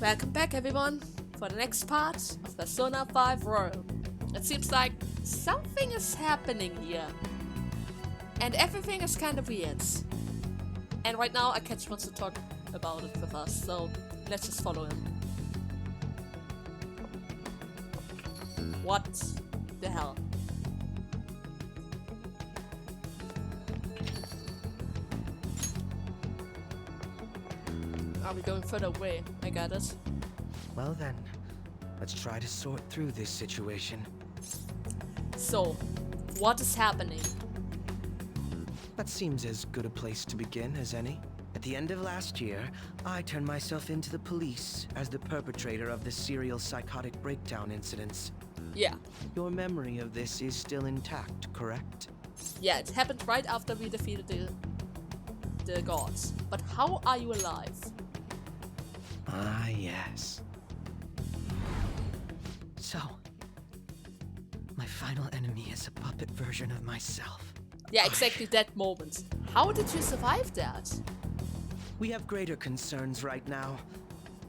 Welcome back everyone for the next part of Persona 5 Royal. It seems like something is happening here. And everything is kind of weird. And right now Akechi wants to talk about it with us, so let's just follow him. What the hell? Are we going further away? I got it. Well then, let's try to sort through this situation. So, what is happening? That seems as good a place to begin as any. At the end of last year, I turned myself into the police as the perpetrator of the serial psychotic breakdown incidents. Yeah. Your memory of this is still intact, correct? Yeah, it happened right after we defeated the gods. But how are you alive? Ah, yes. So, my final enemy is a puppet version of myself. Yeah, exactly that moment. How did you survive that? We have greater concerns right now.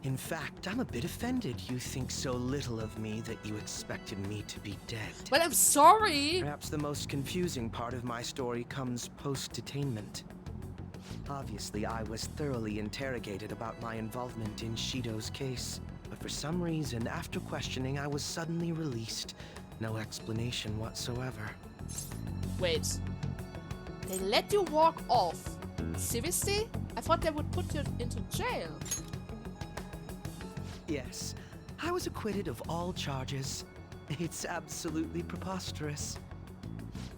In fact, I'm a bit offended you think so little of me that you expected me to be dead. Well, I'm sorry! Perhaps the most confusing part of my story comes post-detainment. Obviously, I was thoroughly interrogated about my involvement in Shido's case, but for some reason, after questioning, I was suddenly released. No explanation whatsoever. Wait. They let you walk off? Seriously? I thought they would put you into jail. Yes, I was acquitted of all charges. It's absolutely preposterous.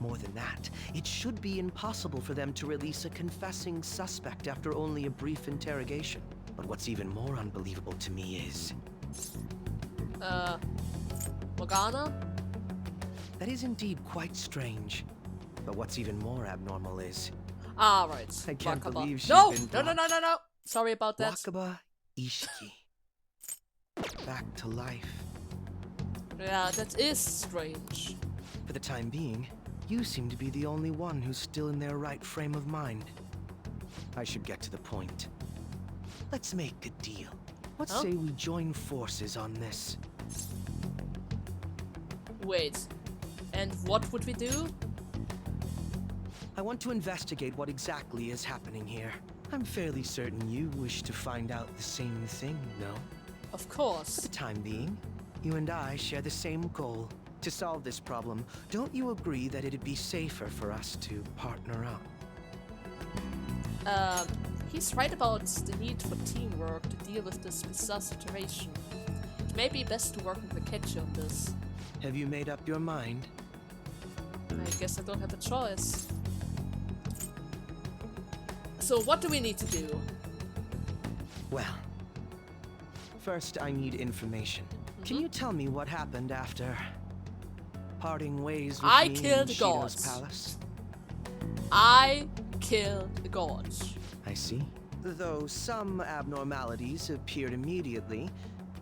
More than that, it should be impossible for them to release a confessing suspect after only a brief interrogation. But what's even more unbelievable to me is... Morgana? That is indeed quite strange. But what's even more abnormal is... Ah, right. I can't Wakaba. believe she's No! been No, no, no, no, no! Sorry about that. Wakaba Ishiki. Back to life. Yeah, that is strange. For the time being, you seem to be the only one who's still in their right frame of mind. I should get to the point. Let's make a deal. Let's say we join forces on this. Wait. And what would we do? I want to investigate what exactly is happening here. I'm fairly certain you wish to find out the same thing, no? Of course. For the time being, you and I share the same goal. To solve this problem, don't you agree that it'd be safer for us to partner up? He's right about the need for teamwork to deal with this bizarre situation. It may be best to work with Akechi on this. Have you made up your mind? I guess I don't have a choice. So what do we need to do? Well, first I need information. Can you tell me what happened after parting ways with I me killed in the Shido's gods. palace? I killed the gods. I see. Though some abnormalities appeared immediately,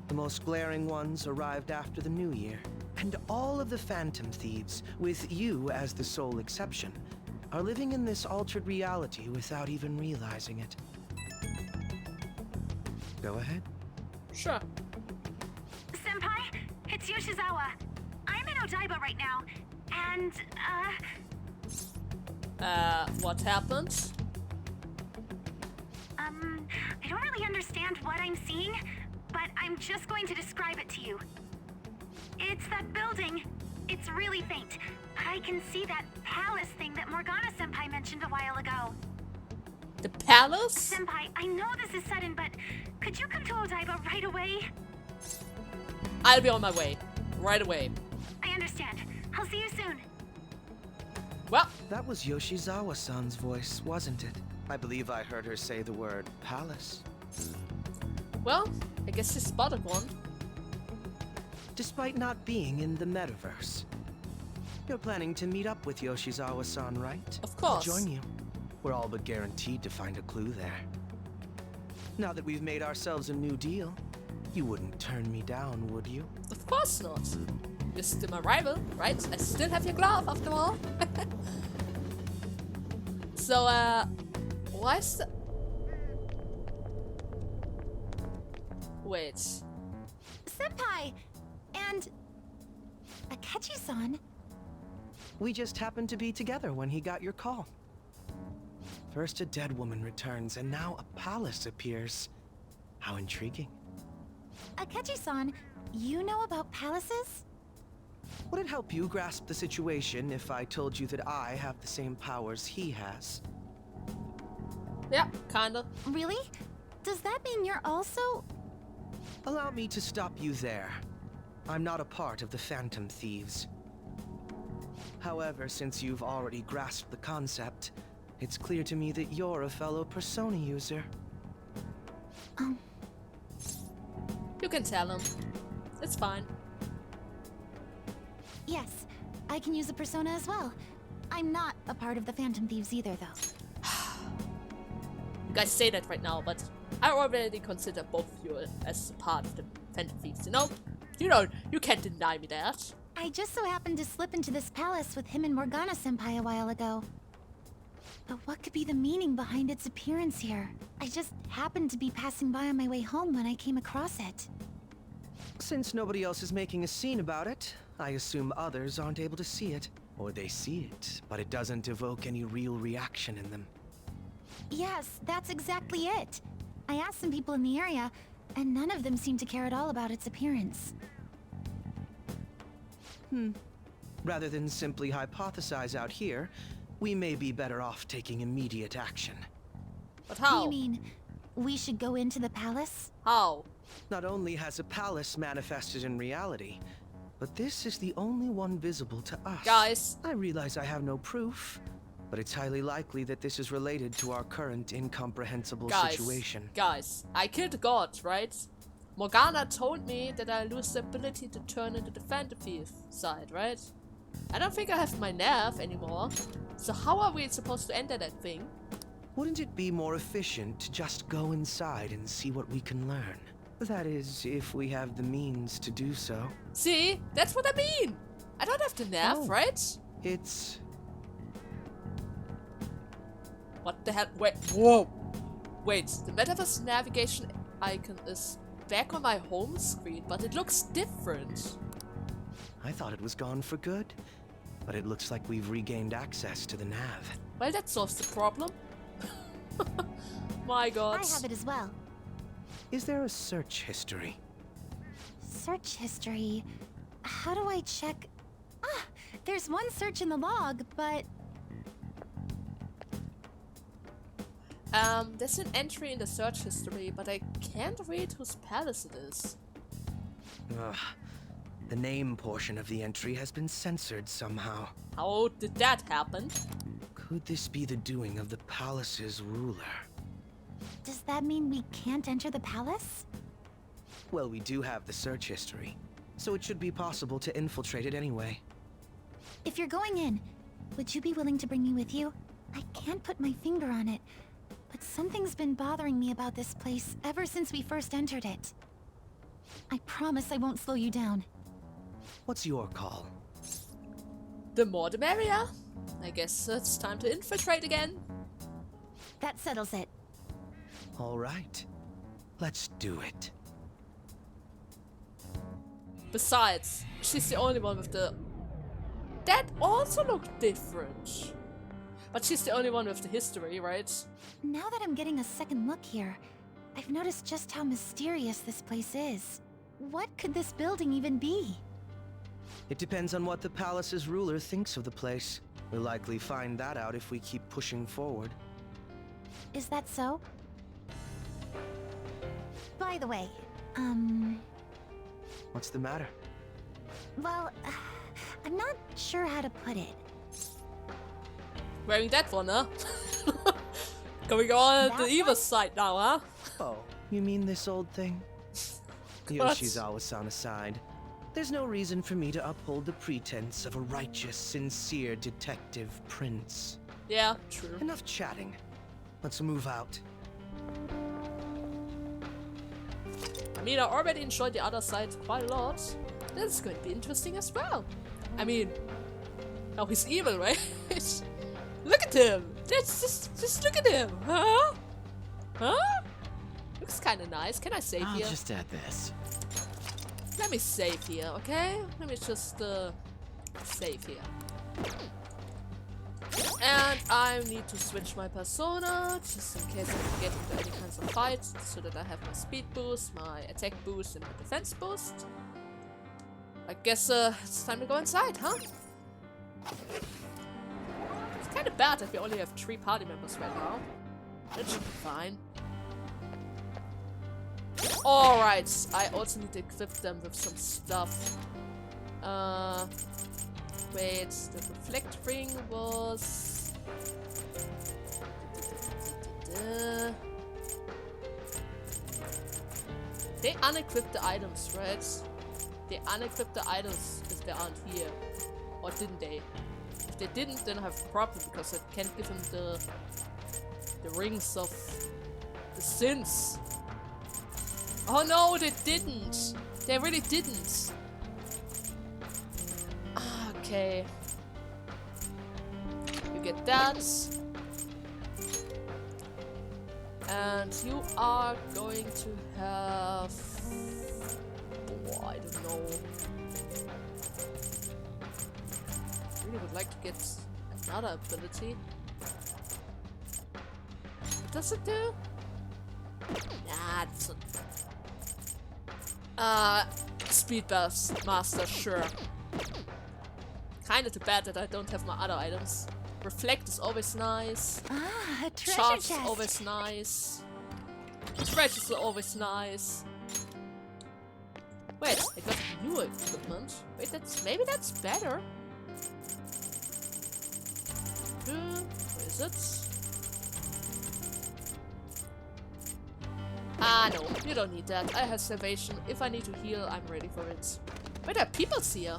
the most glaring ones arrived after the new year. And all of the Phantom Thieves, with you as the sole exception, are living in this altered reality without even realizing it. Go ahead. Sure. Senpai, it's Yoshizawa. I'm in Odaiba right now, and, What happened? I don't really understand what I'm seeing, but I'm just going to describe it to you. It's that building. It's really faint, but I can see that palace thing that Morgana-senpai mentioned a while ago. The palace? Senpai, I know this is sudden, but could you come to Odaiba right away? I'll be on my way. Right away. I understand. I'll see you soon. Well, That was Yoshizawa-san's voice, wasn't it? I believe I heard her say the word palace. well, I guess she spotted one. Despite not being in the metaverse. You're planning to meet up with Yoshizawa-san, right? Of course. I'll join you. We're all but guaranteed to find a clue there. Now that we've made ourselves a new deal, you wouldn't turn me down, would you? Of course not. You're still my rival, right? I still have your glove after all. So, why is the... Wait. Senpai! And... Akechi-san? We just happened to be together when he got your call. First a dead woman returns, and now a palace appears. How intriguing. Akechi-san, you know about palaces? Would it help you grasp the situation if I told you that I have the same powers he has? Yeah, kinda. Really? Does that mean you're also... Allow me to stop you there. I'm not a part of the Phantom Thieves. However, since you've already grasped the concept, it's clear to me that you're a fellow Persona user. You can tell him. It's fine. Yes, I can use a persona as well. I'm not a part of the Phantom Thieves either, though. You guys say that right now, but I already consider both of you as a part of the Phantom Thieves, you know? You can't deny me that. I just so happened to slip into this palace with him and Morgana-senpai a while ago. But what could be the meaning behind its appearance here? I just happened to be passing by on my way home when I came across it. Since nobody else is making a scene about it, I assume others aren't able to see it. Or they see it, but it doesn't evoke any real reaction in them. Yes, that's exactly it. I asked some people in the area, and none of them seemed to care at all about its appearance. Rather than simply hypothesize out here, we may be better off taking immediate action. But how? You mean we should go into the palace? How? Not only has a palace manifested in reality, but this is the only one visible to us. Guys. I realize I have no proof, but it's highly likely that this is related to our current incomprehensible situation. Guys, I killed the god, right? Morgana told me that I lose the ability to turn into the Phantom Thief side, right? I don't think I have my nav anymore. So how are we supposed to enter that thing? Wouldn't it be more efficient to just go inside and see what we can learn? That is, if we have the means to do so. See? That's what I mean! I don't have the nav, Oh. right? It's... What the hell? Wait, whoa! Wait, the metaverse navigation icon is back on my home screen, but it looks different. I thought it was gone for good, but it looks like we've regained access to the nav. Well, that solves the problem. My god. I have it as well. Is there a search history? Search history. How do I check? Ah, there's one search in the log, but There's an entry in the search history, but I can't read whose palace it is. Ugh. The name portion of the entry has been censored somehow. How did that happen? Could this be the doing of the palace's ruler? does that mean we can't enter the palace? Well, we do have the search history, so it should be possible to infiltrate it anyway. If you're going in, would you be willing to bring me with you? I can't put my finger on it, but something's been bothering me about this place ever since we first entered it. I promise I won't slow you down. What's your call? The more the merrier. I guess it's time to infiltrate again. That settles it. All right. Let's do it. Besides, she's the only one with the... That also looked different. But she's the only one with the history, right? Now that I'm getting a second look here, I've noticed just how mysterious this place is. What could this building even be? It depends on what the palace's ruler thinks of the place. We'll likely find that out if we keep pushing forward. Is that so? By the way, What's the matter? well, I'm not sure how to put it. Wearing that one, huh? Going on That the evil one? side now, huh? Oh, you mean this old thing? Yoshizawa-san aside, there's no reason for me to uphold the pretense of a righteous, sincere detective prince. Yeah, true. Enough chatting. Let's move out. I mean, I already enjoyed the other side quite a lot. This is going to be interesting as well. I mean, now he's evil, right? Look at him! Just look at him! Huh? Huh? Looks kind of nice. Can I save I'll here? just add this. Let me save here, okay? Let me just save here. And I need to switch my persona, just in case I get into any kinds of fights, so that I have my speed boost, my attack boost, and my defense boost. I guess it's time to go inside, huh? It's kind of bad that we only have 3 party members right now. That should be fine. Alright, I also need to equip them with some stuff. Wait, the reflect ring was... They unequip the items, right? They unequip the items if they aren't here. Or didn't they? If they didn't, then I have a problem because I can't give them the rings of the sins. Oh no, they didn't! They really didn't! Okay. You get that. And you are going to have... Oh, I don't know. I really would like to get another ability. What does it do? Nah, it's not... Speed Burst Master, sure. Kinda too bad that I don't have my other items. Reflect is always nice. Ah, a treasure Charge is chest. always nice. Treasures are always nice. Wait, I got new equipment. Wait, maybe that's better. Where is it? Ah, no, you don't need that. I have salvation. If I need to heal, I'm ready for it. Wait, there are people here.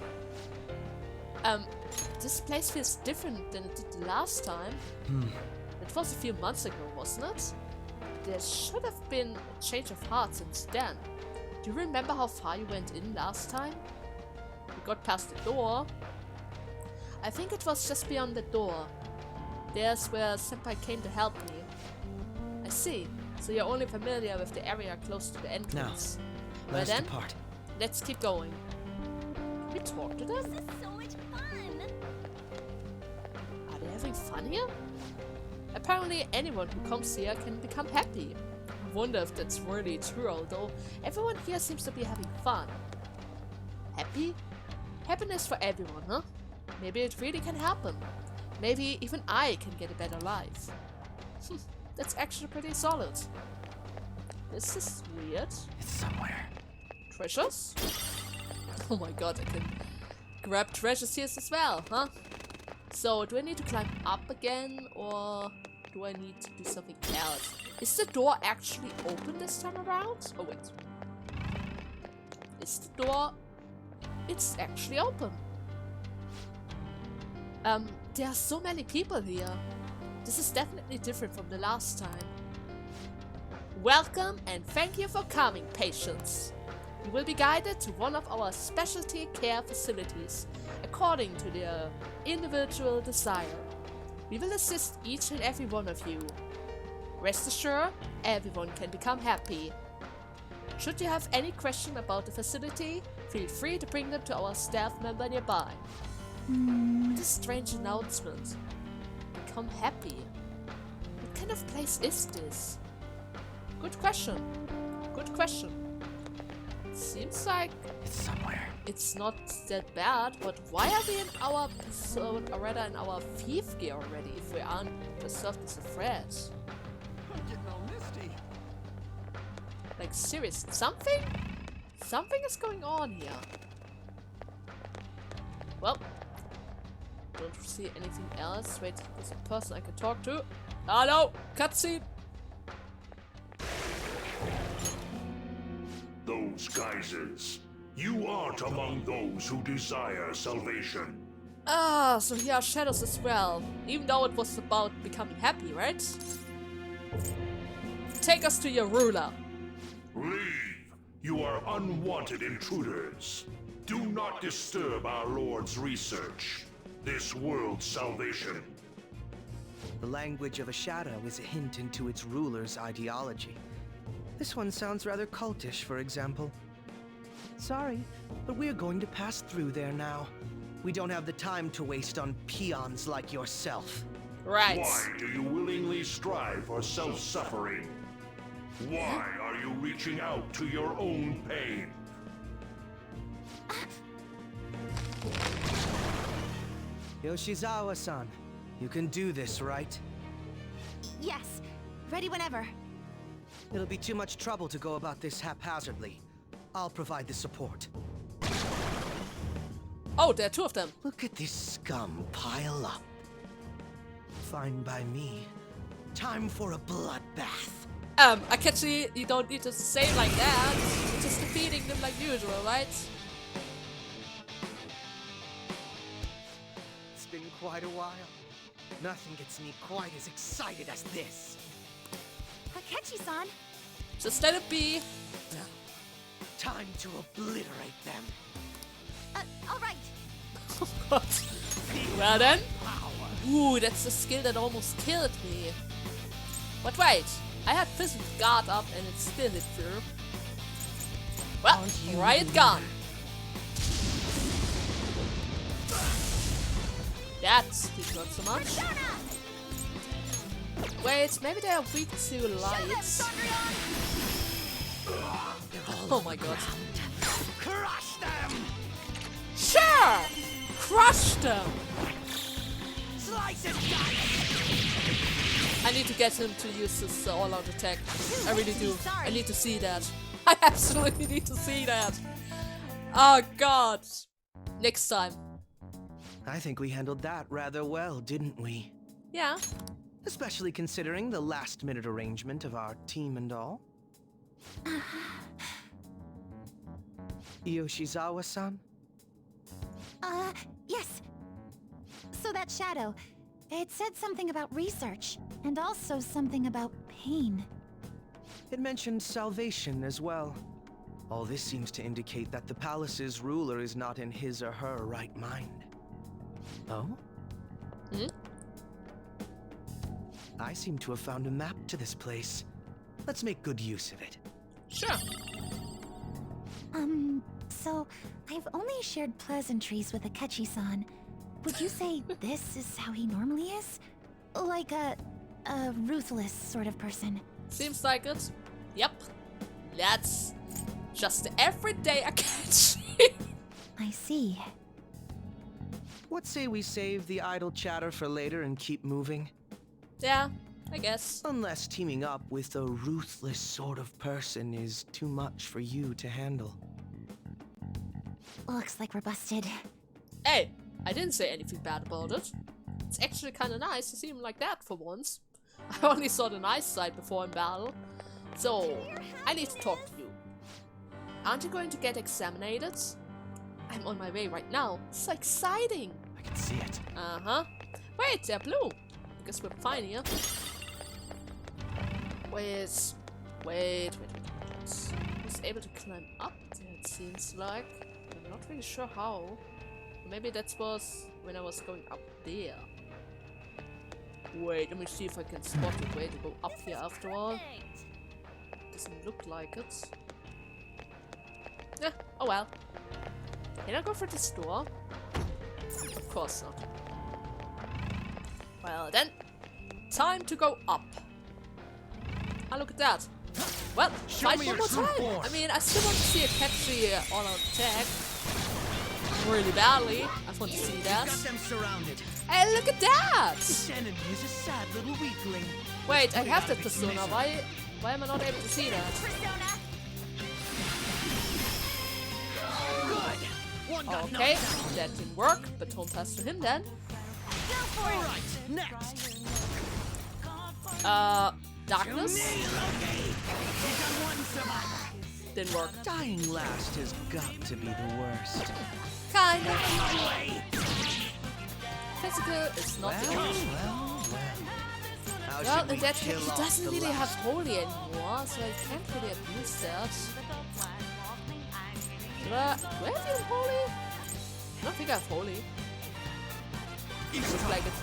This place feels different than it did the last time. It was a few months ago, wasn't it? There should have been a change of heart since then. Do you remember how far you went in last time? We got past the door. I think it was just beyond the door. There's where Senpai came to help me. I see. So you're only familiar with the area close to the entrance. Now, let's depart. Let's keep going. Can we talk to them? This is so much fun. Are they having fun here? Apparently anyone who comes here can become happy. I wonder if that's really true, although everyone here seems to be having fun. Happy? Happiness for everyone, huh? Maybe it really can happen. Maybe even I can get a better life. That's actually pretty solid. This is weird. It's somewhere. Treasures? Oh my god, I can grab treasures here as well, huh? So, do I need to climb up again, or do I need to do something else? Is the door actually open this time around? Oh wait. Is the door... It's actually open. There are so many people here. This is definitely different from the last time. Welcome and thank you for coming, patients. You will be guided to one of our specialty care facilities, according to their individual desire. We will assist each and every one of you. Rest assured, everyone can become happy. Should you have any question about the facility, feel free to bring them to our staff member nearby. What a strange announcement. Become happy. What kind of place is this? Good question. Good question. Seems like It's somewhere. it's not that bad, but why are we in our rather in our thief gear already if we aren't preserved as a threat? I'm getting all misty. Like serious, something is going on here. Well, don't see anything else. Wait, there's a person I can talk to. Hello, cutscene. Those geysers. You aren't among those who desire salvation. Ah, so here are shadows as well. Even though it was about becoming happy, right? Take us to your ruler. Leave. You are unwanted intruders. Do not disturb our Lord's research. This world's salvation. The language of a shadow is a hint into its ruler's ideology. This one sounds rather cultish, for example. Sorry, but we're going to pass through there now. We don't have the time to waste on peons like yourself. Right. Why do you willingly strive for self-suffering? Why are you reaching out to your own pain? Yoshizawa-san, you can do this, right? Yes, ready whenever. It'll be too much trouble to go about this haphazardly. I'll provide the support. Oh, there are two of them. Look at this scum pile up. Fine by me. Time for a bloodbath. I can see you don't need to say it like that. You're just defeating them like usual, right? It's been quite a while. Nothing gets me quite as excited as this. Akechi-san. Just let it be. Time to obliterate them. All right. Oh god. Well then. Ooh, that's the skill that almost killed me. But wait, I had physical guard up and it still hit through. Well, riot gone. That's not so much. Wait, maybe they are weak to lights. Oh my god. Crush them! Sure! Crush them! Slice and I need to get him to use his all-out attack. I really do. I need to see that. I absolutely need to see that. Oh god. Next time. I think we handled that rather well, didn't we? Yeah. Especially considering the last-minute arrangement of our team and all. Yoshizawa-san? Yes. So that shadow, it said something about research, and also something about pain. It mentioned salvation as well. All this seems to indicate that the palace's ruler is not in his or her right mind. Oh? Hmm? I seem to have found a map to this place. Let's make good use of it. Sure. So I've only shared pleasantries with Akechi-san. Would you say this is how he normally is? Like a ruthless sort of person? Seems like it. Yep. That's just the everyday Akechi. I see. What say we save the idle chatter for later and keep moving? Yeah, I guess. Unless teaming up with a ruthless sort of person is too much for you to handle. Looks like we're busted. Hey, I didn't say anything bad about it. It's actually kind of nice to see him like that for once. I only saw the nice side before in battle. So, I need to talk to you. Aren't you going to get examined? I'm on my way right now. So exciting! I can see it. Uh-huh. Wait, they're blue. Because we're fine here. Wait. I was able to climb up there, it seems like. I'm not really sure how. Maybe that was when I was going up there. Wait, let me see if I can spot a way to go up here after all. Doesn't look like it. Yeah, oh well. Can I go for this door? Of course not. Well then, time to go up. Ah, look at that. Well, fight one more time. I mean, I still want to see a catchy all-out attack. Really badly. I want to see that. Got them surrounded. Hey, look at that! This enemy is a sad little weakling. Wait, I have that persona. Why am I not able to see that? Persona! Good. One got Okay, knocked out. that didn't work, but don't pass to him then. Go for it! Right, next. Darkness? got one survivor. Didn't work. Dying last has got to be the worst. Kind of. Physical is not the issue. How Well, should we in that kill case, he off doesn't the really have last? holy anymore, so I can't really abuse that. Do I have even holy? I don't think I have holy. Looks like it.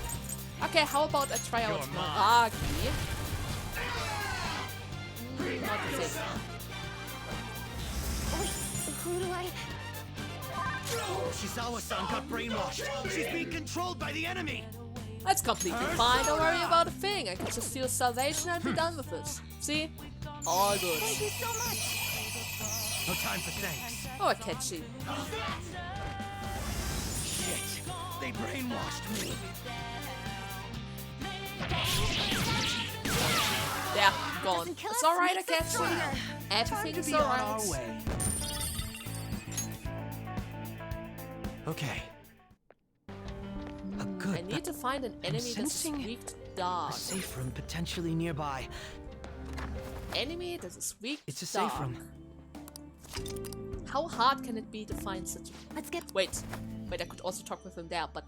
Okay, how about I try out Maragi? Not thing. Wait, who do I... Shizawa-san got brainwashed. She's being controlled by the enemy. That's completely fine, don't worry about a thing. I can just steal salvation and be done with it. See? All good. Thank you so much. No time for thanks. Oh, Akechi. Shit. They brainwashed me. Yeah, gone. Doesn't kill It's us, alright, makes us Akechi. stronger. Everything Time is to be on our alright. way. Okay. A good I need to find an enemy that's sensing weak to a dark. safe room potentially nearby. Enemy that is weak It's a to dark. safe room. How hard can it be to find such a... Let's get... Wait, I could also talk with him there, but...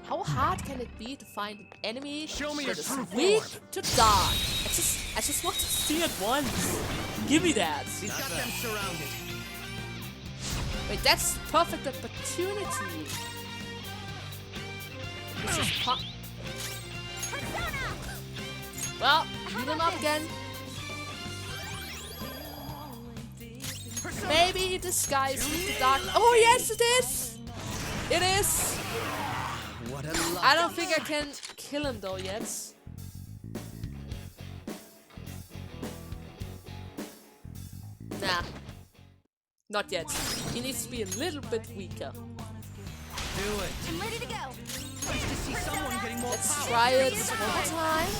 How hard can it be to find an enemy Show me that your is true weak form. to dark? I just want to see it once. Give me that. He's got them surrounded. Wait, that's the perfect opportunity. This is well, beat him up again. Maybe disguise with the dark. Oh yes, it is. It is. What a luck. I don't think I can kill him though yet. Nah, not yet. He needs to be a little bit weaker. Do it. I'm ready to go. Nice to see someone getting more Let's power. try it one more time.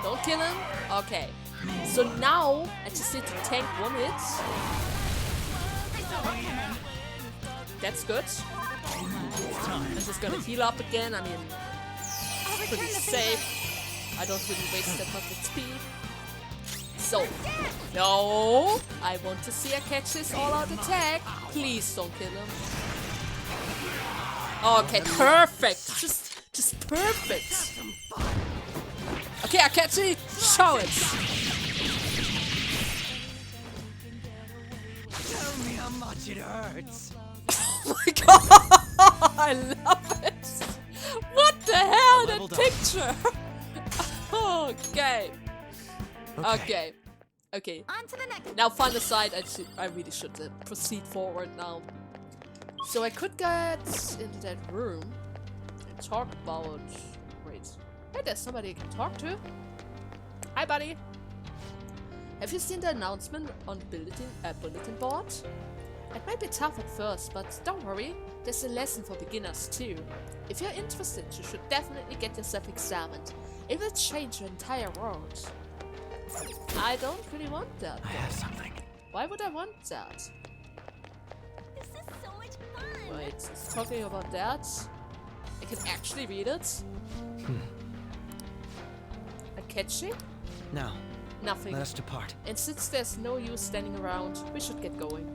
Don't kill him. Okay. So now I just need to tank one hit. That's good. I'm just gonna heal up again. I mean, I'll pretty return the safe. I don't really waste that much XP. So, no, I want to see Akechi's all-out attack. Please don't kill him. Okay, perfect. Just perfect. Okay, Akechi, show it. Tell me how much it hurts. Oh my god, I love it. What the hell, that leveled up. picture? Okay. Okay. On to the next. Now, fun aside, I really should proceed forward now. So I could get into that room and talk about... Wait. Hey, there's somebody I can talk to. Hi, buddy. Have you seen the announcement on the bulletin board? It might be tough at first, but don't worry. There's a lesson for beginners too. If you're interested, you should definitely get yourself examined. It will change your entire world. I don't really want that. I have something. Why would I want that? This is so much fun. Wait, it's talking about that. I can actually read it. Akechi? Now, Nothing. let us depart. And since there's no use standing around, we should get going.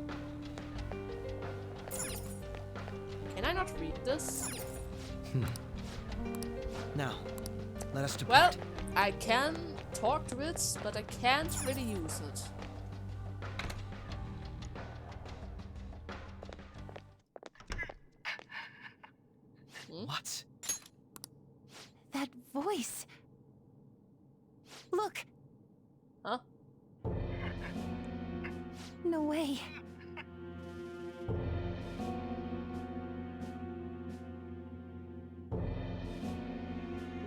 Can I not read this? Now, let us Well, depart. I can talk to it, but I can't really use it. What? That voice. Look. Huh? No way.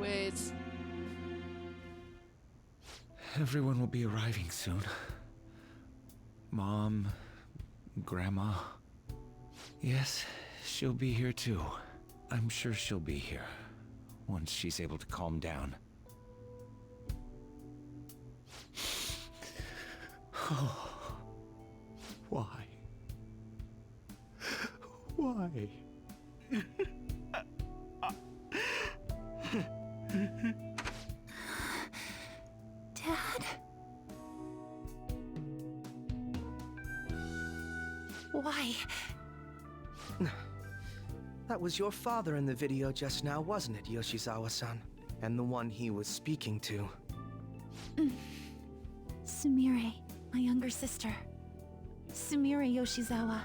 Wait. Everyone will be arriving soon. Mom, Grandma. Yes, she'll be here too. I'm sure she'll be here once she's able to calm down. Why? Why? Dad? Why? That was your father in the video just now, wasn't it, Yoshizawa-san? And the one he was speaking to. Sumire, my younger sister. Sumire Yoshizawa.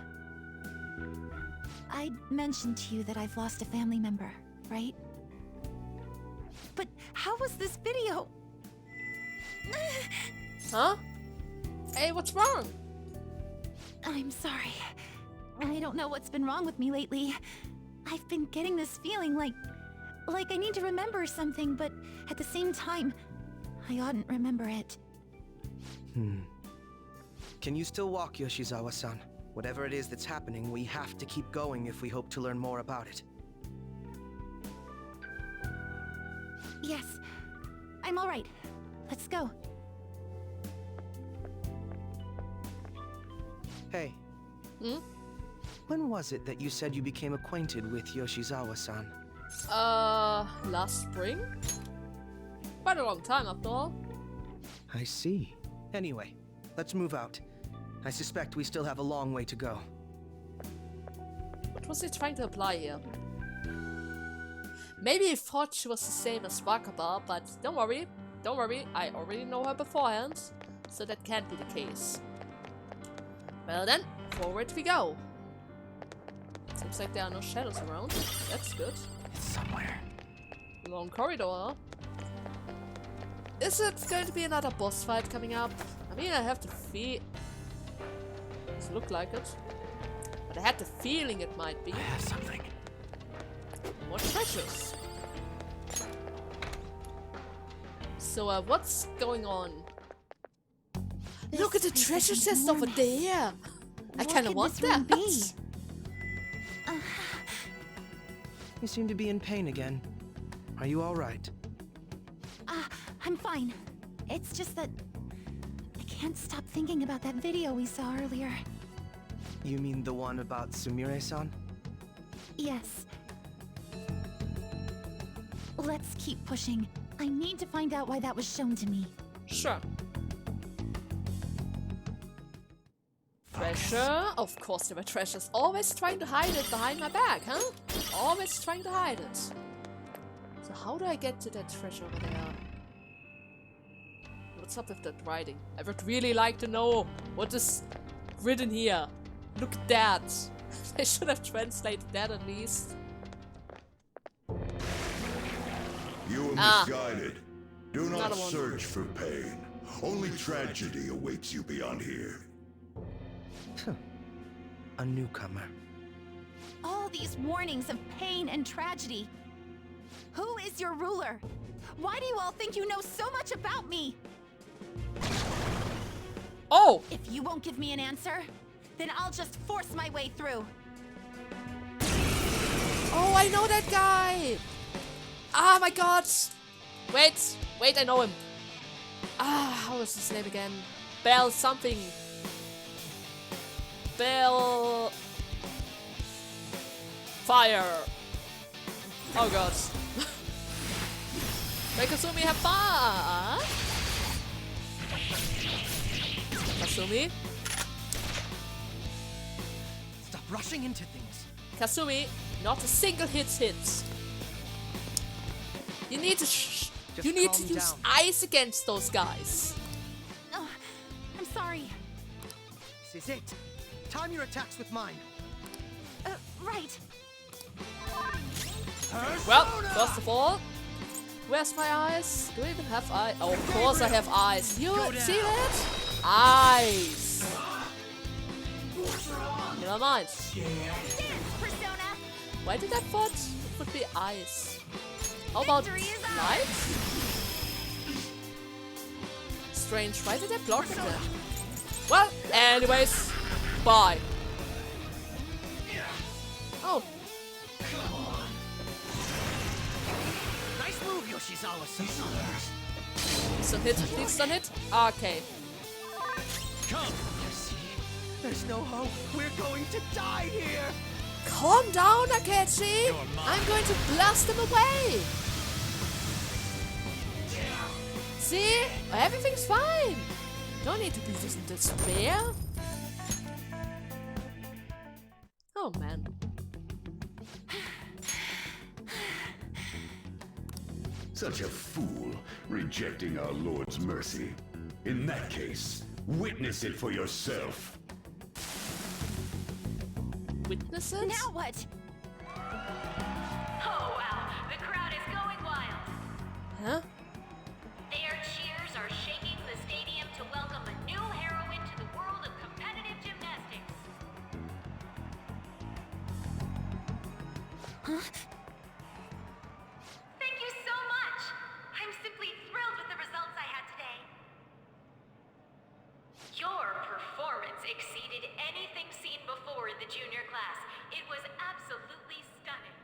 I mentioned to you that I've lost a family member, right? But how was this video? Huh? Hey, what's wrong? I'm sorry. I don't know what's been wrong with me lately. I've been getting this feeling like I need to remember something, but at the same time, I oughtn't remember it. Can you still walk, Yoshizawa-san? Whatever it is that's happening, we have to keep going if we hope to learn more about it. Yes, I'm all right. Let's go. Hey. When was it that you said you became acquainted with Yoshizawa-san? Last spring? Quite a long time after all. I see. Anyway, let's move out. I suspect we still have a long way to go. What was he trying to apply here? Maybe he thought she was the same as Wakaba, but don't worry, I already know her beforehand, so that can't be the case. Well then, forward we go. Seems like there are no shadows around. That's good. It's somewhere. Long corridor, huh? Is it going to be another boss fight coming up? I mean, I have the feel... Doesn't look like it. But I had the feeling it might be. I have something. More treasures. So, what's going on? Look at the treasure chest over there! I kinda want that! You seem to be in pain again. Are you alright? I'm fine. It's just that I can't stop thinking about that video we saw earlier. You mean the one about Sumire-san? Yes. Let's keep pushing. I need to find out why that was shown to me. Sure. Treasure? Of course there were treasures. Always trying to hide it behind my back, huh? Always trying to hide it. So how do I get to that treasure over there? What's up with that writing? I would really like to know what is written here. Look at that. I should have translated that at least. You were misguided. Do not Another one. search for pain. Only tragedy awaits you beyond here. A newcomer. All these warnings of pain and tragedy. Who is your ruler? Why do you all think you know so much about me? Oh! If you won't give me an answer, then I'll just force my way through. Oh, I know that guy! Ah, my god! Wait, I know him. Ah, how is his name again? Bell something. Bell... Fire! Oh god. May Kasumi have fun! Kasumi? Stop rushing into things. Kasumi, not a single hit. You need to you need to calm use down. ice against those guys. Oh, I'm sorry. This is it. Time your attacks with mine. Right. Well, first of all, where's my eyes? Do I even have eyes? Oh, of course I have eyes. You see that? Eyes. Never mind. Persona. Why did I thought it would be eyes? How about Victory is ours. lights? Strange. Why did I block it then? Well, anyways, bye. Oh, Nice move, Yoshizawa-san. some hit. Please some hit. Okay. Come. You see? There's no hope. We're going to die here. Calm down, Akechi. I'm going to blast them away. See? Everything's fine. Don't need to be in despair. Oh man. Such a fool, rejecting our Lord's mercy. In that case, witness it for yourself. Witnesses? Now what? Oh wow, the crowd is going wild. Huh? Their cheers are shaking the stadium to welcome a new heroine to Thank you so much! I'm simply thrilled with the results I had today. Your performance exceeded anything seen before in the junior class. It was absolutely stunning.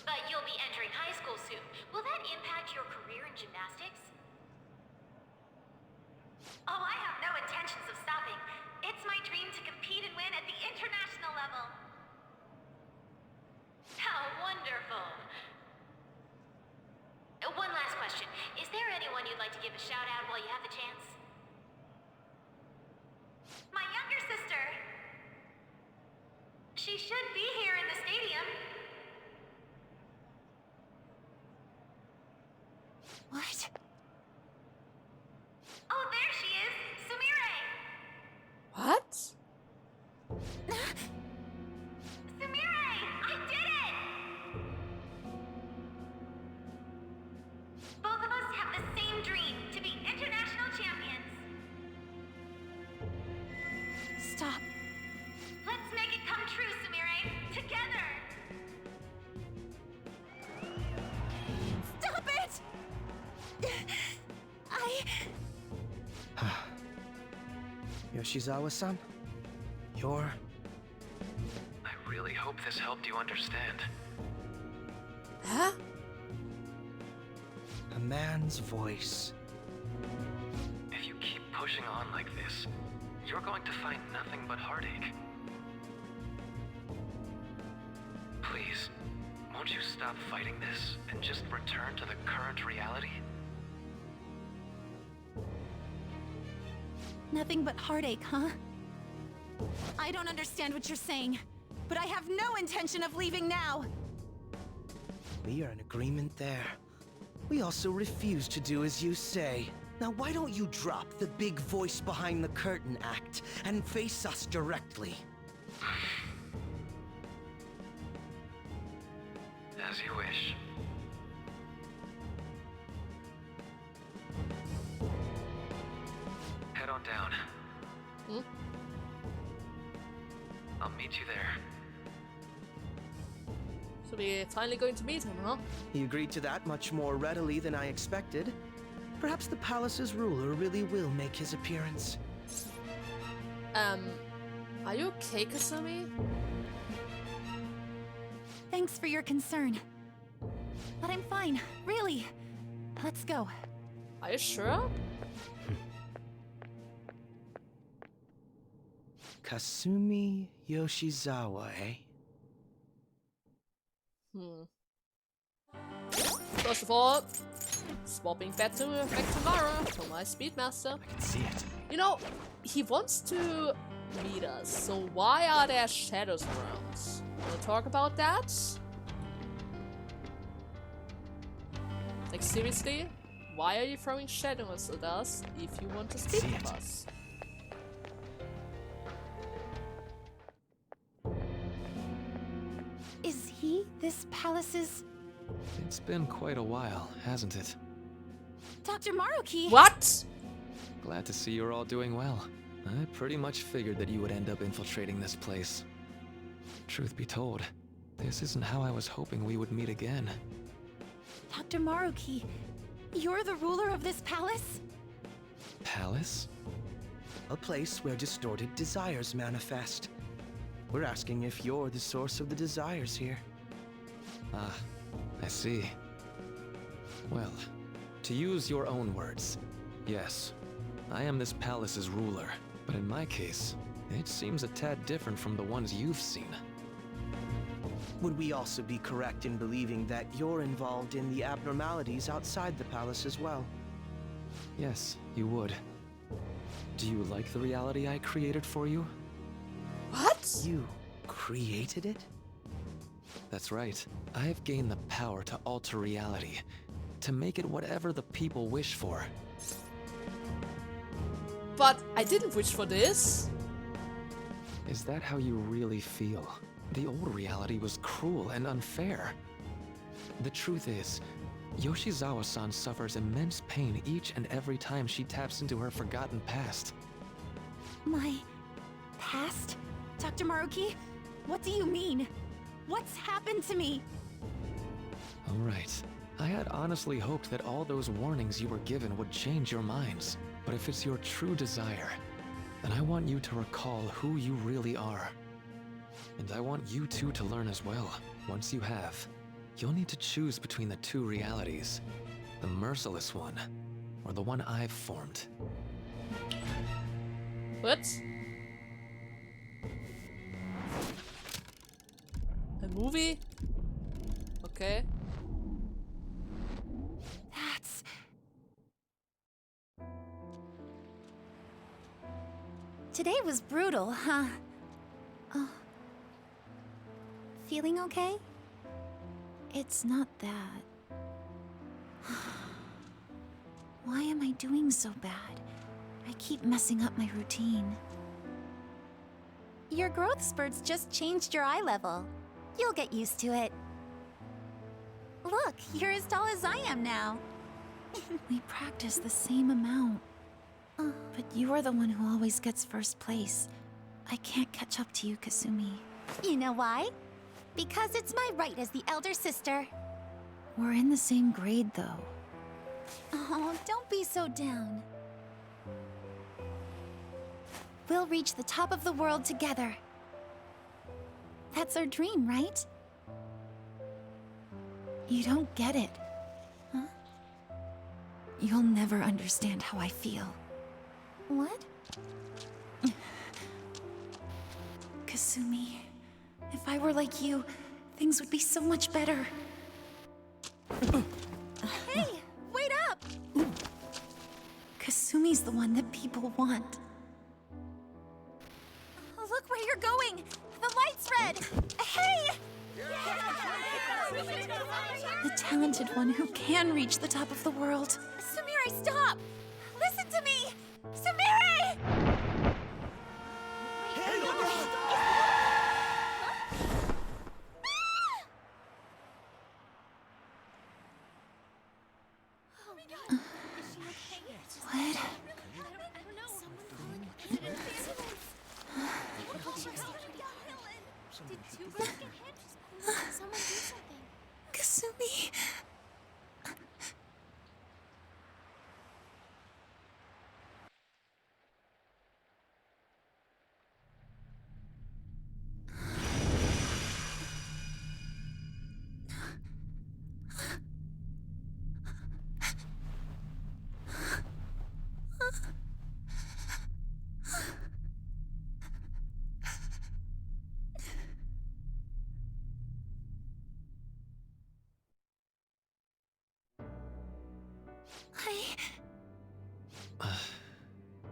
But you'll be entering high school soon. Will that impact your career in gymnastics? Oh, I have no intentions of stopping. It's my dream to compete and win at the international level. How wonderful! One last question. Is there anyone you'd like to give a shout out while you have the chance? My younger sister. She should be here in the stadium. What? Oh, there she is! Sumire! What? Sumire! I did it! Both of us have the same dream, to be international champions. Stop. Let's make it come true, Sumire! Together! Stop it! Yoshizawa-san? You're... I really hope this helped you understand. Huh? a man's voice. If you keep pushing on like this, you're going to find nothing but heartache. Please, won't you stop fighting this and just return to the current reality? Nothing but heartache, huh? I don't understand what you're saying, but I have no intention of leaving now. We are in agreement there. We also refuse to do as you say. Now why don't you drop the big voice behind the curtain act and face us directly? As you wish. Head on down. Hmm? I'll meet you there. So we're finally going to meet him, huh? He agreed to that much more readily than I expected. Perhaps the palace's ruler really will make his appearance. Are you okay, Kasumi? Thanks for your concern. But I'm fine, really. Let's go. Are you sure? Kasumi Yoshizawa, eh? First of all, swapping back to Mara for my Speedmaster. I can see it. You know, he wants to meet us, so why are there shadows around? Wanna talk about that? Like seriously? Why are you throwing shadows at us if you want to speak with us? Is he this palace's It's been quite a while, hasn't it? Dr. Maruki? What? Glad to see you're all doing well. I pretty much figured that you would end up infiltrating this place. Truth be told, this isn't how I was hoping we would meet again. Dr. Maruki, you're the ruler of this palace? Palace? A place where distorted desires manifest. We're asking if you're the source of the desires here. Ah, I see. Well, to use your own words, yes, I am this palace's ruler, but in my case, it seems a tad different from the ones you've seen. Would we also be correct in believing that you're involved in the abnormalities outside the palace as well? Yes, you would. Do you like the reality I created for you? What? You created it? That's right. I've gained the power to alter reality, to make it whatever the people wish for. But I didn't wish for this. Is that how you really feel? The old reality was cruel and unfair. The truth is, Yoshizawa-san suffers immense pain each and every time she taps into her forgotten past. My past? Dr. Maruki? What do you mean? What's happened to me? Alright. I had honestly hoped that all those warnings you were given would change your minds. But if it's your true desire, then I want you to recall who you really are. And I want you two to learn as well. Once you have, you'll need to choose between the two realities. The merciless one, or the one I've formed. What? A movie? Okay. That's... Today was brutal, huh? Oh. Feeling okay? It's not that. Why am I doing so bad? I keep messing up my routine. Your growth spurts just changed your eye level. You'll get used to it. Look, you're as tall as I am now. We practice the same amount. But you are the one who always gets first place. I can't catch up to you, Kasumi. You know why? Because it's my right as the elder sister. We're in the same grade, though. Oh, don't be so down. We'll reach the top of the world together. That's our dream, right? You don't get it. Huh? You'll never understand how I feel. What? Kasumi, if I were like you, things would be so much better. Hey, wait up! Kasumi's the one that people want. Look where you're going! The light's red! Hey! The talented one who can reach the top of the world. Sumire, stop! Listen to me! Sumire! What? Kasumi.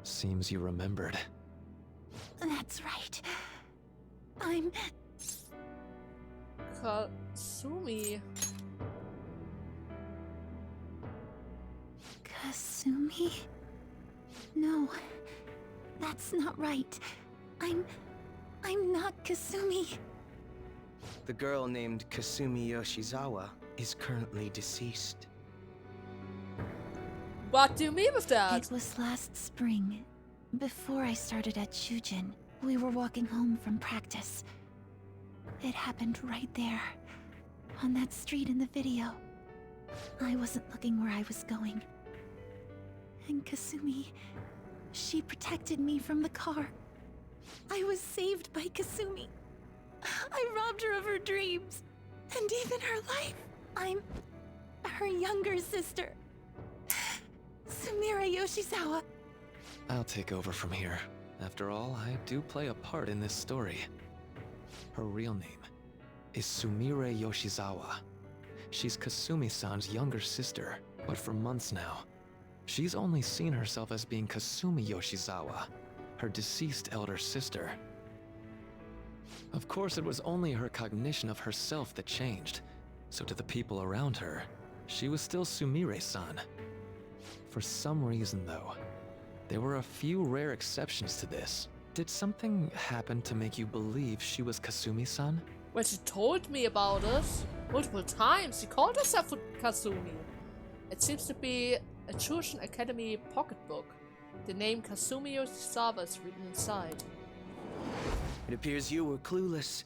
Seems you remembered. That's right. I'm... Kasumi. Kasumi? No, that's not right. I'm not Kasumi. The girl named Kasumi Yoshizawa is currently deceased. What do you mean with that? It was last spring, before I started at Shujin. We were walking home from practice. It happened right there, on that street in the video. I wasn't looking where I was going. And Kasumi, she protected me from the car. I was saved by Kasumi. I robbed her of her dreams, and even her life. I'm her younger sister. Sumire Yoshizawa. I'll take over from here. After all, I do play a part in this story. Her real name is Sumire Yoshizawa. She's Kasumi-san's younger sister, but for months now, she's only seen herself as being Kasumi Yoshizawa, her deceased elder sister. Of course, it was only her cognition of herself that changed, so to the people around her, she was still Sumire-san. For some reason, though, there were a few rare exceptions to this. Did something happen to make you believe she was Kasumi-san? Well, she told me about it multiple times. She called herself Kasumi. It seems to be a Chushin Academy pocketbook. The name Kasumi Yoshizawa is written inside. It appears you were clueless.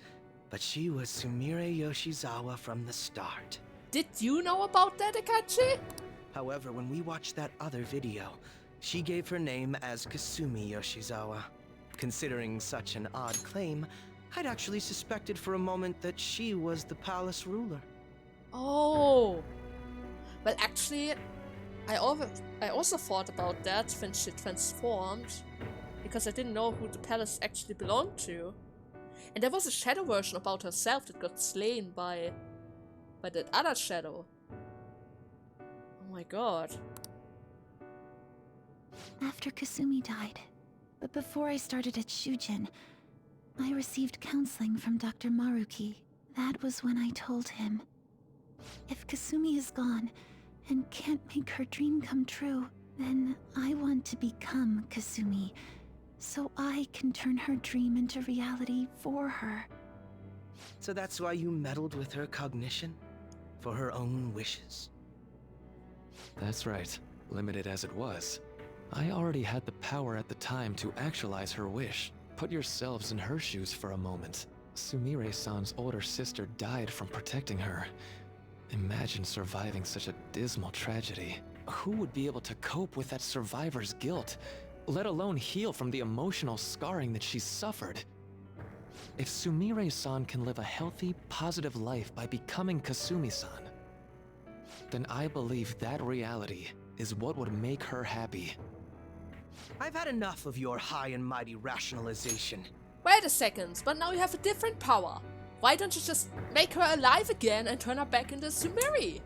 but she was Sumire Yoshizawa from the start. Did you know about that, Akachi? However, when we watched that other video, she gave her name as Kasumi Yoshizawa. Considering such an odd claim, I'd actually suspected for a moment that she was the palace ruler. Oh. Well, actually, I also thought about that when she transformed, because I didn't know who the palace actually belonged to. And there was a shadow version about herself that got slain by that other shadow. Oh my god. After Kasumi died, but before I started at Shujin, I received counseling from Dr. Maruki. That was when I told him, if Kasumi is gone and can't make her dream come true, then I want to become Kasumi, so I can turn her dream into reality for her. So that's why you meddled with her cognition? For her own wishes? That's right. Limited as it was, I already had the power at the time to actualize her wish. Put yourselves in her shoes for a moment. Sumire-san's older sister died from protecting her. Imagine surviving such a dismal tragedy. Who would be able to cope with that survivor's guilt, let alone heal from the emotional scarring that she suffered? If Sumire-san can live a healthy, positive life by becoming Kasumi-san, then I believe that reality is what would make her happy. I've had enough of your high and mighty rationalization. Wait a second, but now you have a different power. Why don't you just make her alive again and turn her back into Sumire?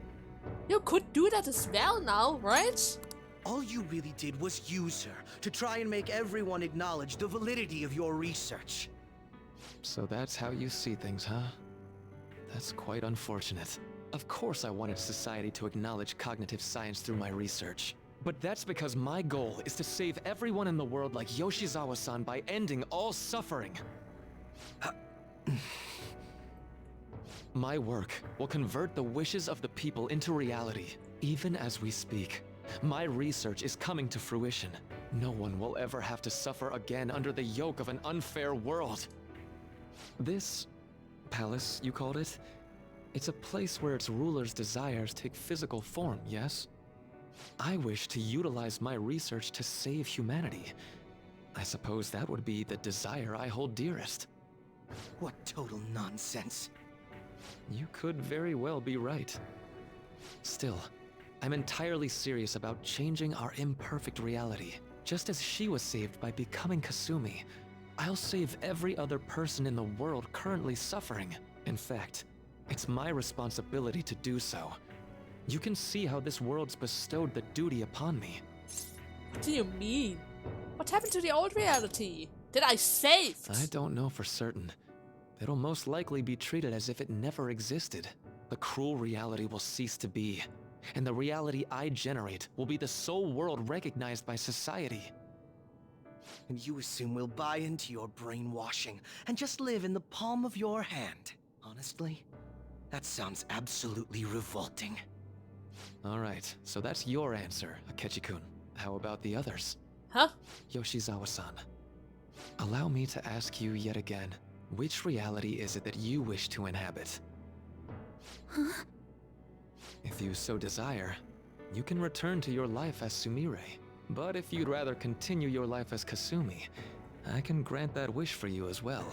You could do that as well now, right? All you really did was use her to try and make everyone acknowledge the validity of your research. So that's how you see things, huh? That's quite unfortunate. Of course I wanted society to acknowledge cognitive science through my research. But that's because my goal is to save everyone in the world like Yoshizawa-san by ending all suffering. My work will convert the wishes of the people into reality, even as we speak. My research is coming to fruition. No one will ever have to suffer again under the yoke of an unfair world. This palace, you called it? It's a place where its ruler's desires take physical form, yes? I wish to utilize my research to save humanity. I suppose that would be the desire I hold dearest. What total nonsense. You could very well be right. Still, I'm entirely serious about changing our imperfect reality. Just as she was saved by becoming Kasumi, I'll save every other person in the world currently suffering. In fact, it's my responsibility to do so. You can see how this world's bestowed the duty upon me. What do you mean? What happened to the old reality? Did I save? I don't know for certain. It'll most likely be treated as if it never existed. The cruel reality will cease to be, and the reality I generate will be the sole world recognized by society. And you assume we'll buy into your brainwashing and just live in the palm of your hand. Honestly, that sounds absolutely revolting. Alright, so that's your answer, Akechi-kun. How about the others? Huh? Yoshizawa-san, allow me to ask you yet again, which reality is it that you wish to inhabit? Huh? If you so desire, you can return to your life as Sumire. But if you'd rather continue your life as Kasumi, I can grant that wish for you as well.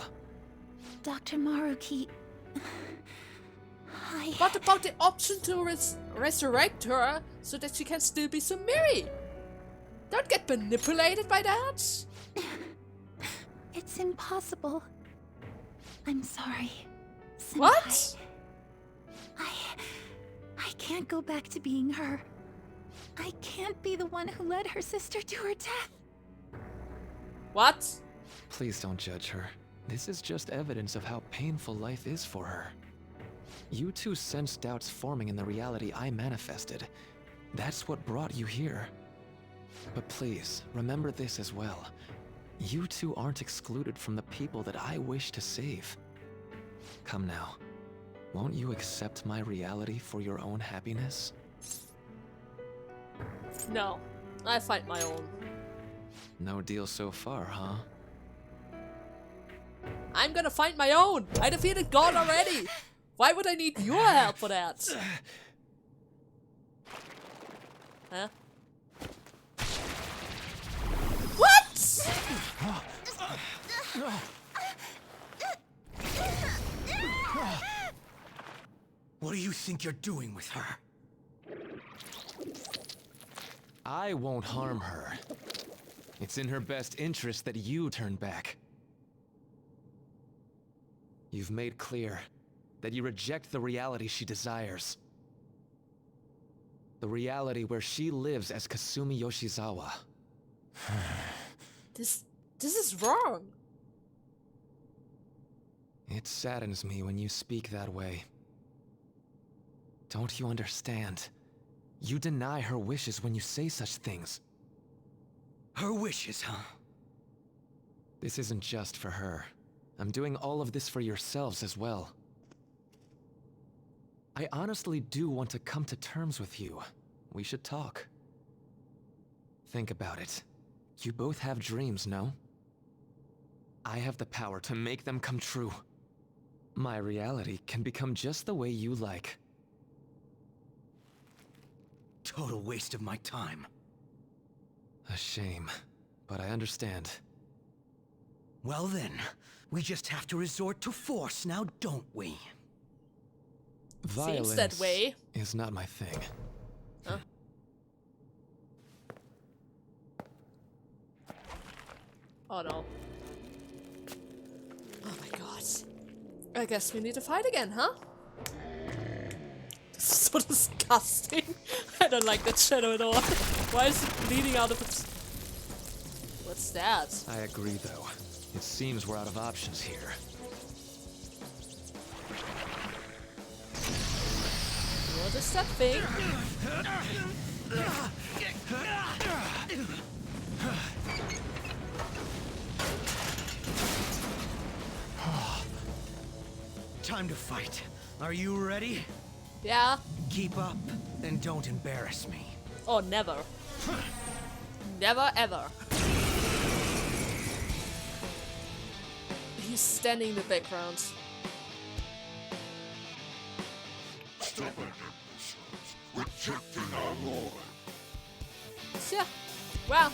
Dr. Maruki... What about the option to resurrect her so that she can still be Sumire? Don't get manipulated by that. It's impossible. I'm sorry, Senpai. What? I can't go back to being her. I can't be the one who led her sister to her death. What? Please don't judge her. This is just evidence of how painful life is for her. You two sensed doubts forming in the reality I manifested. That's what brought you here. But please, remember this as well. You two aren't excluded from the people that I wish to save. Come now. Won't you accept my reality for your own happiness? No. I find my own. No deal so far, huh? I'm gonna find my own. I defeated God already. Why would I need your help for that? Huh? What? What do you think you're doing with her? I won't harm her. It's in her best interest that you turn back. You've made clear that you reject the reality she desires. The reality where she lives as Kasumi Yoshizawa. This is wrong. It saddens me when you speak that way. Don't you understand? You deny her wishes when you say such things. Her wishes, huh? This isn't just for her. I'm doing all of this for yourselves as well. I honestly do want to come to terms with you. We should talk. Think about it. You both have dreams, no? I have the power to make them come true. My reality can become just the way you like. Total waste of my time. A shame, but I understand. Well then, we just have to resort to force now, don't we? Violence Seems that way. is not my thing. Huh? Oh no. Oh my god. I guess we need to fight again, huh? This is so disgusting. I don't like that shadow at all. Why is it bleeding out of its... What's that? I agree, though. It seems we're out of options here. What is that thing? Time to fight. Are you ready? Yeah. Keep up, and don't embarrass me. Oh, never. Never ever. He's standing in the background. Rejecting our Lord. Yeah. Well,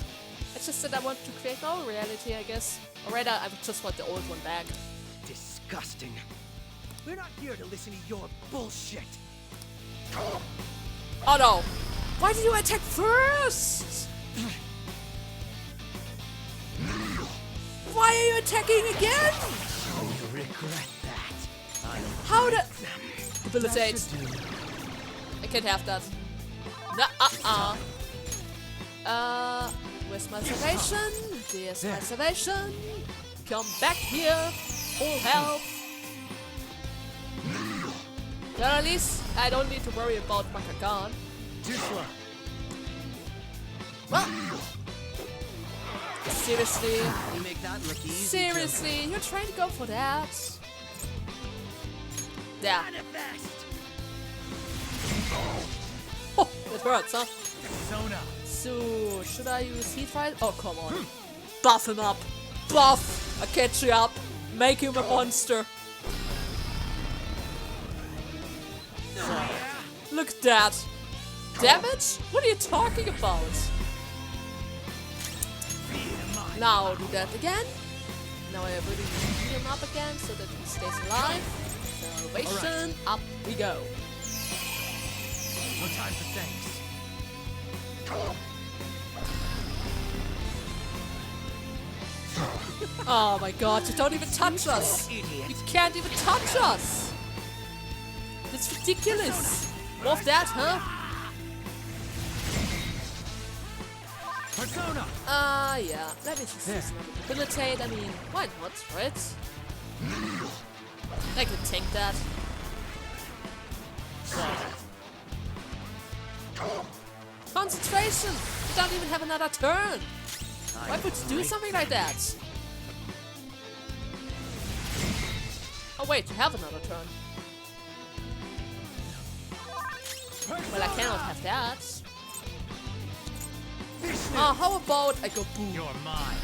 it's just that I want to create my own reality, I guess. Or rather, I just want the old one back. Disgusting. We're not here to listen to your bullshit. Oh no! Why did you attack first? Why are you attacking again? You regret that. How the... Debilitate. I can't have that. Where's my salvation? There's my salvation. Come back here. Full health. Well, at least I don't need to worry about Makagan. Well, seriously? You make that look easy. Seriously? You're trying to go for that? Yeah. Oh, it hurts, huh? Persona. So, should I use Heat Fight? Oh, come on. Buff him up. Buff! I'll catch you up. Make him a monster. Look at that. Damage? What are you talking about? Now do that again. Now I really heat him up again so that he stays alive. Salvation. Up we go. No time for thanks. Oh my god, you don't even touch us! You can't even touch us! That's ridiculous! More of that, huh? Persona. Yeah. Let me just use another debilitate. I mean, why not, right? I can tank that. Concentration! You don't even have another turn! Why would you do something like that? Oh wait, you have another turn. Well, I cannot have that. How about I go boom? You're mine.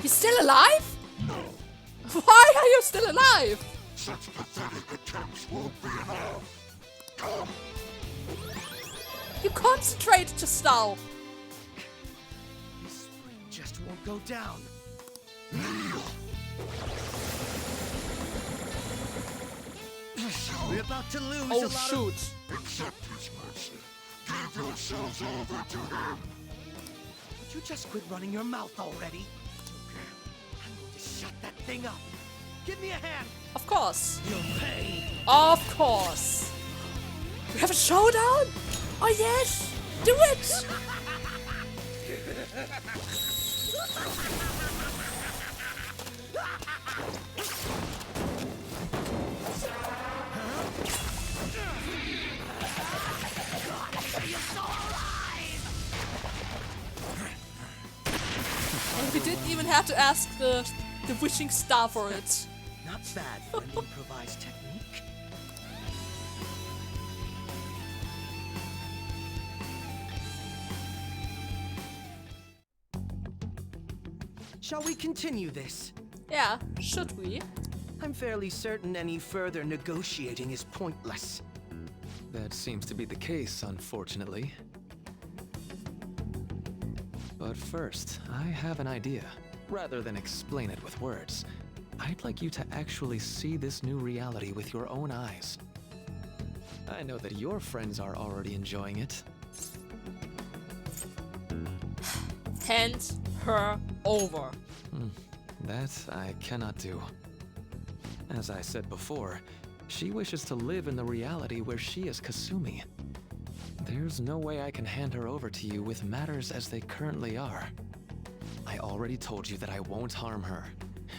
He's still alive? Why are you still alive? Such pathetic attempts won't be enough. Come. You concentrated just now. This just won't go down. Kneel. We're about to lose Oh a lot shoot. Accept his mercy. Give yourselves over to him. Would you just quit running your mouth already? I'm going to shut that thing up. Give me a hand. Of course. You'll pay. Of course. We have a showdown? Oh yes! Do it! And we didn't even have to ask the wishing star for it. Not bad for an improvised technique. Shall we continue this? Yeah, should we? I'm fairly certain any further negotiating is pointless. That seems to be the case, unfortunately. But first, I have an idea. Rather than explain it with words, I'd like you to actually see this new reality with your own eyes. I know that your friends are already enjoying it. Hand her over. That I cannot do. As I said before, she wishes to live in the reality where she is Kasumi. There's no way I can hand her over to you with matters as they currently are. I already told you that I won't harm her,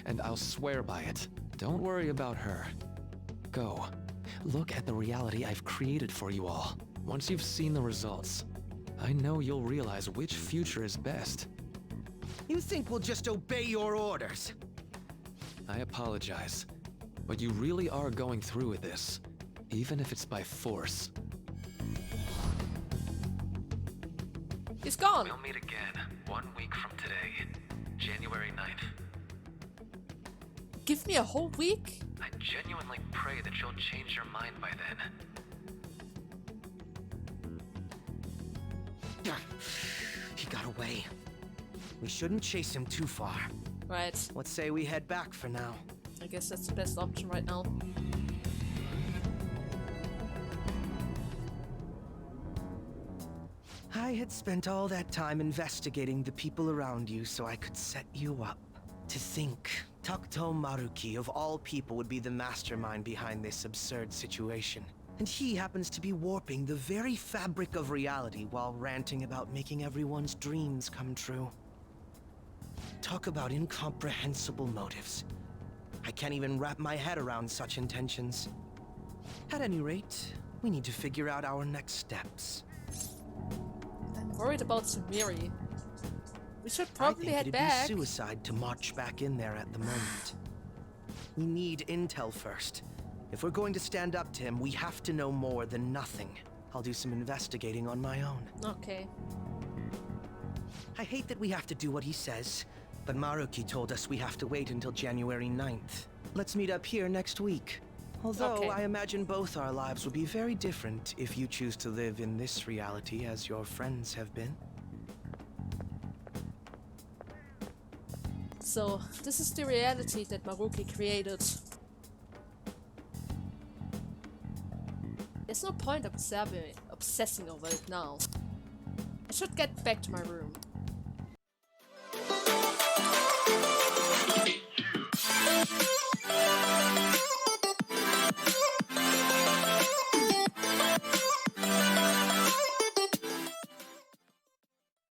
and I'll swear by it. Don't worry about her. Go. Look at the reality I've created for you all. Once you've seen the results, I know you'll realize which future is best. You think we'll just obey your orders? I apologize, but you really are going through with this, even if it's by force. He's gone. We'll meet again 1 week from today, January 9th. Give me a whole week? I genuinely pray that you'll change your mind by then. He got away. We shouldn't chase him too far. Right. Let's say we head back for now. I guess that's the best option right now. I had spent all that time investigating the people around you so I could set you up. To think, Takuto Maruki of all people would be the mastermind behind this absurd situation. And he happens to be warping the very fabric of reality while ranting about making everyone's dreams come true. Talk about incomprehensible motives. I can't even wrap my head around such intentions. At any rate, we need to figure out our next steps. I'm worried about Sumiri. We should I probably think head it'd back. be suicide to march back in there at the moment. We need intel first. If we're going to stand up to him, we have to know more than nothing. I'll do some investigating on my own. Okay. I hate that we have to do what he says, but Maruki told us we have to wait until January 9th. Let's meet up here next week. Although Okay. I imagine both our lives will be very different if you choose to live in this reality as your friends have been. So, this is the reality that Maruki created. There's no point obsessing over it now. I should get back to my room.